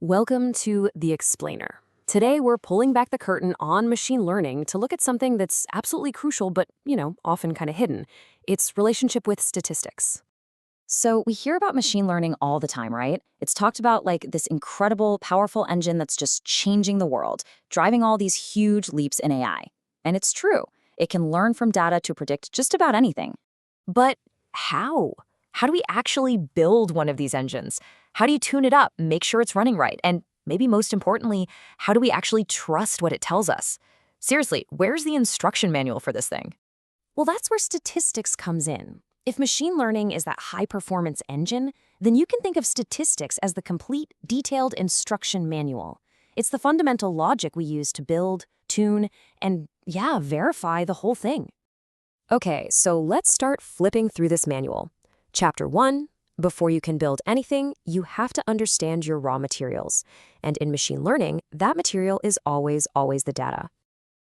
Welcome to The Explainer. Today, we're pulling back the curtain on machine learning to look at something that's absolutely crucial, but, often kind of hidden. Its relationship with statistics. So, we hear about machine learning all the time, right? It's talked about like this incredible, powerful engine that's just changing the world, driving all these huge leaps in AI. And it's true. It can learn from data to predict just about anything. But how? How do we actually build one of these engines? How do you tune it up, make sure it's running right? And maybe most importantly, how do we actually trust what it tells us? Seriously, where's the instruction manual for this thing? Well, that's where statistics comes in. If machine learning is that high-performance engine, then you can think of statistics as the complete, detailed instruction manual. It's the fundamental logic we use to build, tune, and, verify the whole thing. Okay, so let's start flipping through this manual. Chapter 1. Before you can build anything, you have to understand your raw materials. And in machine learning, that material is always the data.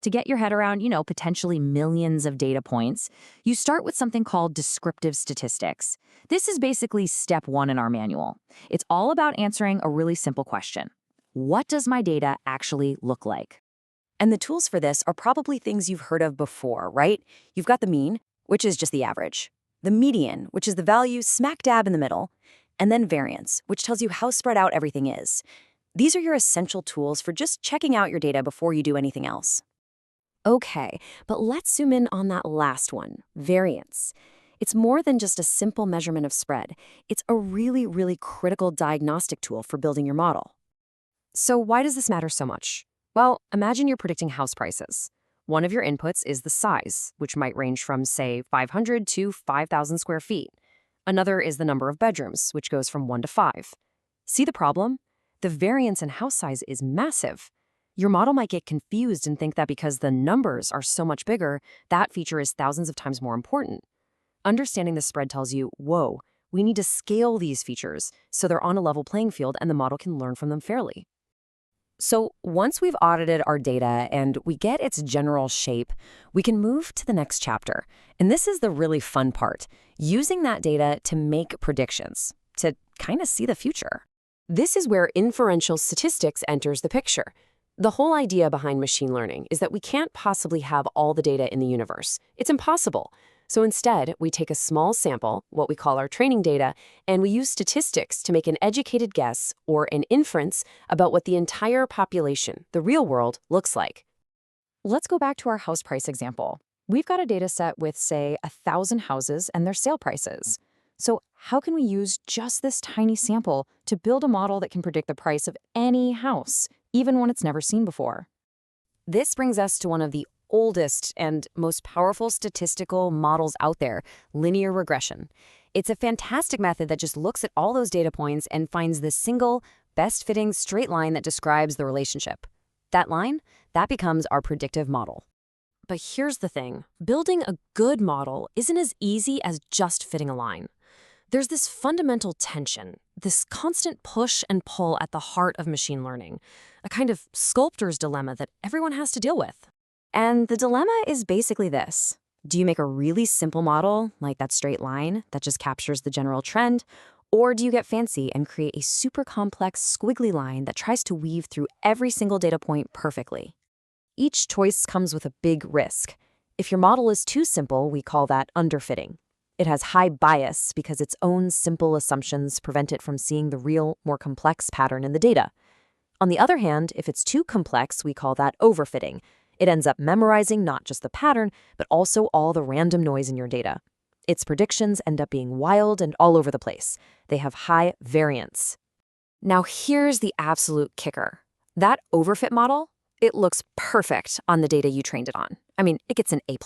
To get your head around, potentially millions of data points, you start with something called descriptive statistics. This is basically step one in our manual. It's all about answering a really simple question. What does my data actually look like? And the tools for this are probably things you've heard of before, right? You've got the mean, which is just the average, the median, which is the value smack dab in the middle, and then variance, which tells you how spread out everything is. These are your essential tools for just checking out your data before you do anything else. Okay, but let's zoom in on that last one, variance. It's more than just a simple measurement of spread. It's a really critical diagnostic tool for building your model. So why does this matter so much? Well, imagine you're predicting house prices. One of your inputs is the size, which might range from, say, 500 to 5,000 square feet. Another is the number of bedrooms, which goes from 1 to 5. See the problem? The variance in house size is massive. Your model might get confused and think that because the numbers are so much bigger, that feature is thousands of times more important. Understanding the spread tells you, whoa, we need to scale these features so they're on a level playing field and the model can learn from them fairly. So once we've audited our data and we get its general shape, we can move to the next chapter. And this is the really fun part, using that data to make predictions, to kind of see the future. This is where inferential statistics enters the picture. The whole idea behind machine learning is that we can't possibly have all the data in the universe. It's impossible. So instead, we take a small sample, what we call our training data, and we use statistics to make an educated guess or an inference about what the entire population, the real world, looks like. Let's go back to our house price example. We've got a data set with, say, 1,000 houses and their sale prices. So how can we use just this tiny sample to build a model that can predict the price of any house, even one it's never seen before? This brings us to one of the oldest and most powerful statistical models out there, linear regression. It's a fantastic method that just looks at all those data points and finds the single, best-fitting straight line that describes the relationship. That line, that becomes our predictive model. But here's the thing. Building a good model isn't as easy as just fitting a line. There's this fundamental tension, this constant push and pull at the heart of machine learning, a kind of sculptor's dilemma that everyone has to deal with. And the dilemma is basically this. Do you make a really simple model, like that straight line that just captures the general trend, or do you get fancy and create a super complex squiggly line that tries to weave through every single data point perfectly? Each choice comes with a big risk. If your model is too simple, we call that underfitting. It has high bias because its own simple assumptions prevent it from seeing the real, more complex pattern in the data. On the other hand, if it's too complex, we call that overfitting. It ends up memorizing not just the pattern, but also all the random noise in your data. Its predictions end up being wild and all over the place. They have high variance. Now here's the absolute kicker. That overfit model, it looks perfect on the data you trained it on. I mean, it gets an A+.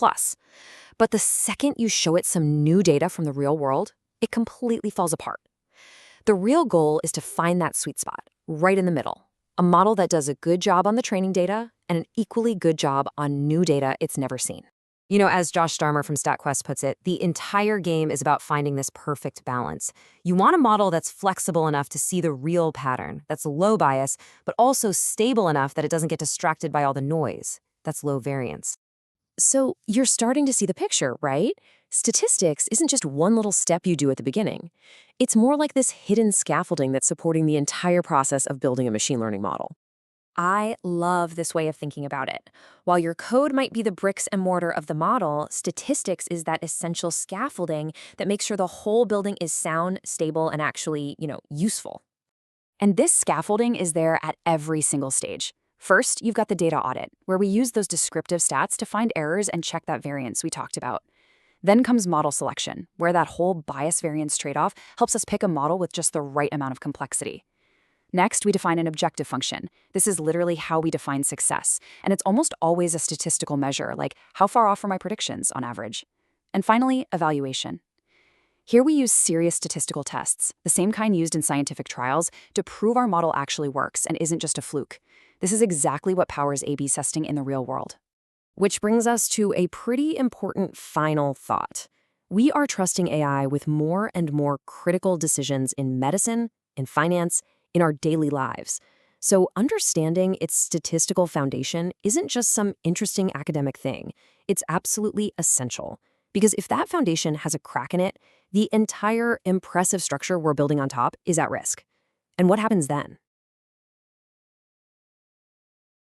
But the second you show it some new data from the real world, it completely falls apart. The real goal is to find that sweet spot, right in the middle. A model that does a good job on the training data and an equally good job on new data it's never seen. As Josh Starmer from StatQuest puts it, the entire game is about finding this perfect balance. You want a model that's flexible enough to see the real pattern, that's low bias, but also stable enough that it doesn't get distracted by all the noise. That's low variance. So you're starting to see the picture, right? Statistics isn't just one little step you do at the beginning. It's more like this hidden scaffolding that's supporting the entire process of building a machine learning model. I love this way of thinking about it. While your code might be the bricks and mortar of the model, statistics is that essential scaffolding that makes sure the whole building is sound, stable, and actually, useful. And this scaffolding is there at every single stage. First, you've got the data audit, where we use those descriptive stats to find errors and check that variance we talked about. Then comes model selection, where that whole bias-variance trade-off helps us pick a model with just the right amount of complexity. Next, we define an objective function. This is literally how we define success, and it's almost always a statistical measure, like how far off are my predictions on average. And finally, evaluation. Here we use serious statistical tests, the same kind used in scientific trials, to prove our model actually works and isn't just a fluke. This is exactly what powers A/B testing in the real world. Which brings us to a pretty important final thought. We are trusting AI with more and more critical decisions in medicine, in finance, in our daily lives. So understanding its statistical foundation isn't just some interesting academic thing. It's absolutely essential. Because if that foundation has a crack in it, the entire impressive structure we're building on top is at risk. And what happens then?